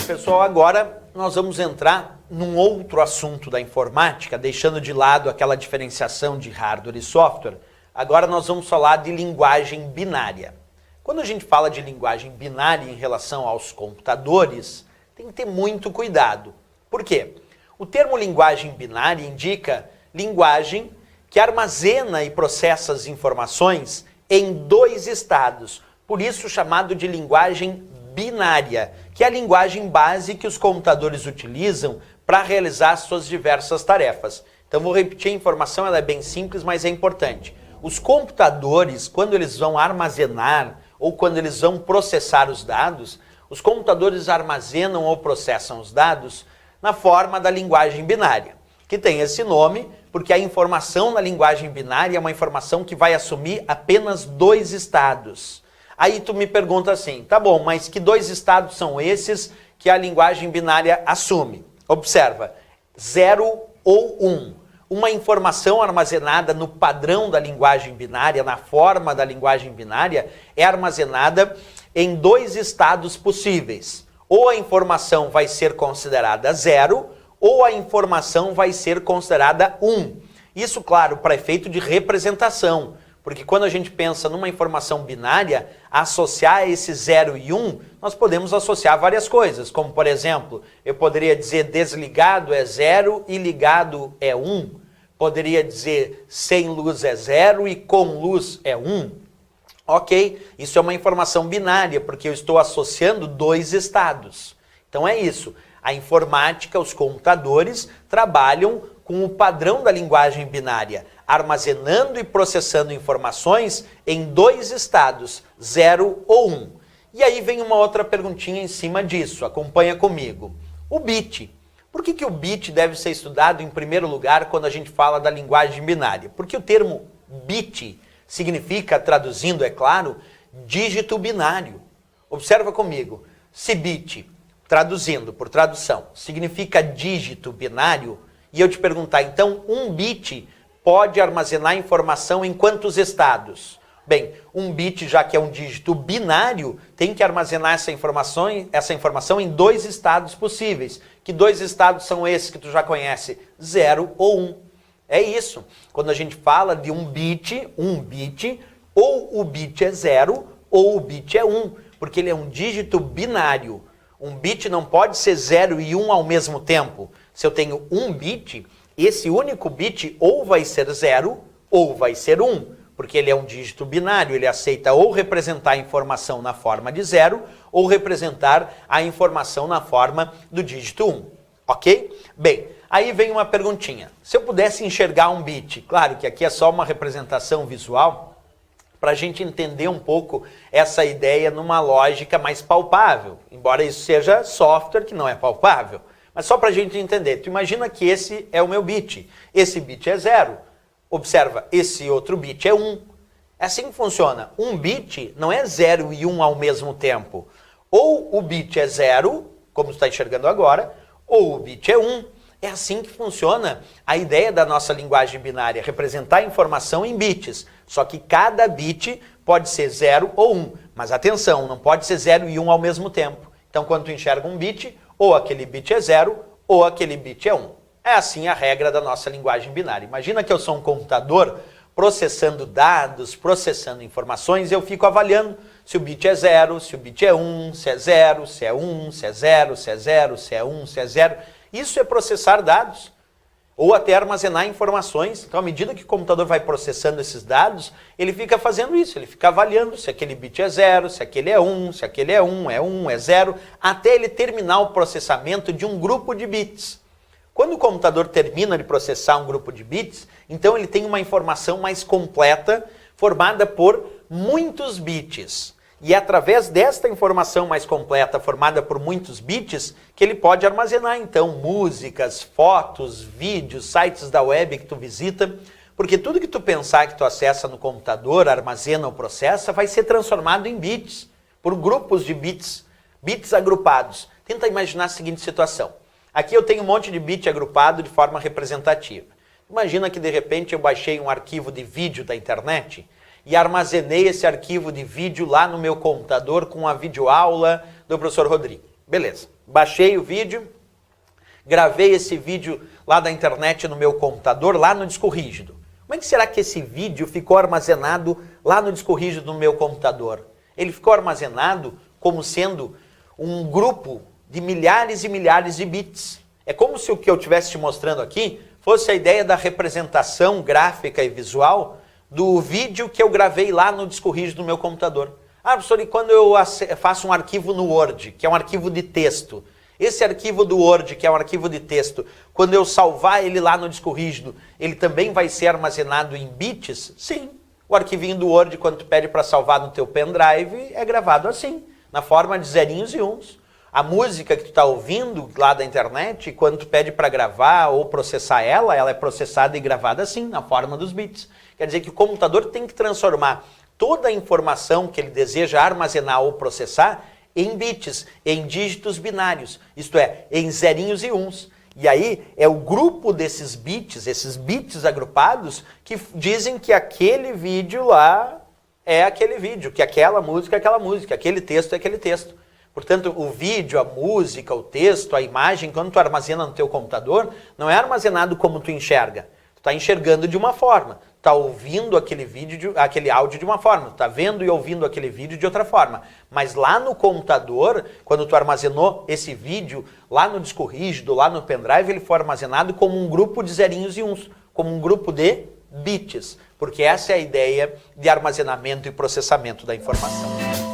pessoal, agora nós vamos entrar num outro assunto da informática, deixando de lado aquela diferenciação de hardware e software. Agora nós vamos falar de linguagem binária. Quando a gente fala de linguagem binária em relação aos computadores, tem que ter muito cuidado. Por quê? O termo linguagem binária indica linguagem que armazena e processa as informações em dois estados, por isso chamado de linguagem binária, que é a linguagem base que os computadores utilizam para realizar suas diversas tarefas. Então vou repetir a informação, ela é bem simples, mas é importante. Os computadores, quando eles vão armazenar ou quando eles vão processar os dados, os computadores armazenam ou processam os dados na forma da linguagem binária, que tem esse nome porque a informação na linguagem binária é uma informação que vai assumir apenas dois estados. Aí tu me pergunta assim, tá bom, mas que dois estados são esses que a linguagem binária assume? Observa, 0 ou 1. Uma informação armazenada no padrão da linguagem binária, na forma da linguagem binária, é armazenada em dois estados possíveis. Ou a informação vai ser considerada 0, ou a informação vai ser considerada 1. Isso, claro, para efeito de representação. Porque quando a gente pensa numa informação binária, associar esse 0 e 1, nós podemos associar várias coisas. Como, por exemplo, eu poderia dizer desligado é 0 e ligado é 1. Poderia dizer sem luz é 0 e com luz é 1. Ok, isso é uma informação binária, porque eu estou associando dois estados. Então é isso. A informática, os computadores, trabalham com o padrão da linguagem binária, armazenando e processando informações em dois estados, 0 ou 1. E aí vem uma outra perguntinha em cima disso, acompanha comigo. O bit. Por que o bit deve ser estudado em primeiro lugar quando a gente fala da linguagem binária? Porque o termo bit significa, traduzindo, é claro, dígito binário. Observa comigo, se bit, traduzindo por tradução, significa dígito binário, e eu te perguntar, então, um bit pode armazenar informação em quantos estados? Bem, um bit, já que é um dígito binário, tem que armazenar essa informação em dois estados possíveis. Que dois estados são esses que tu já conhece? 0 ou 1. É isso. Quando a gente fala de um bit, ou o bit é 0 ou o bit é 1, porque ele é um dígito binário. Um bit não pode ser 0 e 1 ao mesmo tempo. Se eu tenho um bit, esse único bit ou vai ser 0 ou vai ser 1, porque ele é um dígito binário, ele aceita ou representar a informação na forma de 0 ou representar a informação na forma do dígito 1, ok? Bem, aí vem uma perguntinha. Se eu pudesse enxergar um bit, claro que aqui é só uma representação visual, para a gente entender um pouco essa ideia numa lógica mais palpável, embora isso seja software que não é palpável. Mas só para a gente entender, tu imagina que esse é o meu bit, esse bit é 0, observa, esse outro bit é 1. É assim que funciona, um bit não é 0 e 1 ao mesmo tempo. Ou o bit é 0, como tu está enxergando agora, ou o bit é 1. É assim que funciona a ideia da nossa linguagem binária, representar a informação em bits. Só que cada bit pode ser 0 ou 1. Mas atenção, não pode ser 0 e 1 ao mesmo tempo. Então quando tu enxerga um bit, ou aquele bit é 0, ou aquele bit é 1. É assim a regra da nossa linguagem binária. Imagina que eu sou um computador processando dados, processando informações, e eu fico avaliando se o bit é 0, se o bit é 1, se é 0, se é 1, se é 0, se é 0, se é 1, se é 0. Isso é processar dados, ou até armazenar informações. Então, à medida que o computador vai processando esses dados, ele fica fazendo isso, ele fica avaliando se aquele bit é 0, se aquele é 1, se aquele é 1, é 1, é 0, até ele terminar o processamento de um grupo de bits. Quando o computador termina de processar um grupo de bits, então ele tem uma informação mais completa, formada por muitos bits. E é através desta informação mais completa, formada por muitos bits, que ele pode armazenar, então, músicas, fotos, vídeos, sites da web que tu visita, porque tudo que tu pensar que tu acessa no computador, armazena ou processa, vai ser transformado em bits, por grupos de bits, bits agrupados. Tenta imaginar a seguinte situação. Aqui eu tenho um monte de bit agrupado de forma representativa. Imagina que de repente eu baixei um arquivo de vídeo da internet e armazenei esse arquivo de vídeo lá no meu computador com a videoaula do professor Rodrigo. Beleza, baixei o vídeo, gravei esse vídeo lá da internet no meu computador, lá no disco rígido. Como é que será que esse vídeo ficou armazenado lá no disco rígido do meu computador? Ele ficou armazenado como sendo um grupo de milhares e milhares de bits. É como se o que eu estivesse te mostrando aqui fosse a ideia da representação gráfica e visual do vídeo que eu gravei lá no disco rígido do meu computador. Ah, professor, e quando eu faço um arquivo no Word, que é um arquivo de texto, esse arquivo do Word, que é um arquivo de texto, quando eu salvar ele lá no disco rígido, ele também vai ser armazenado em bits? Sim. O arquivinho do Word, quando tu pede para salvar no teu pendrive, é gravado assim, na forma de zerinhos e uns. A música que tu está ouvindo lá da internet, quando tu pede para gravar ou processar ela é processada e gravada assim, na forma dos bits. Quer dizer que o computador tem que transformar toda a informação que ele deseja armazenar ou processar em bits, em dígitos binários, isto é, em zerinhos e uns. E aí é o grupo desses bits, esses bits agrupados, que dizem que aquele vídeo lá é aquele vídeo, que aquela música é aquela música, aquele texto é aquele texto. Portanto, o vídeo, a música, o texto, a imagem, quando tu armazena no teu computador, não é armazenado como tu enxerga. Tu está enxergando de uma forma, tu está ouvindo aquele vídeo, aquele áudio de uma forma, tu está vendo e ouvindo aquele vídeo de outra forma. Mas lá no computador, quando tu armazenou esse vídeo, lá no disco rígido, lá no pendrive, ele foi armazenado como um grupo de zerinhos e uns, como um grupo de bits, porque essa é a ideia de armazenamento e processamento da informação.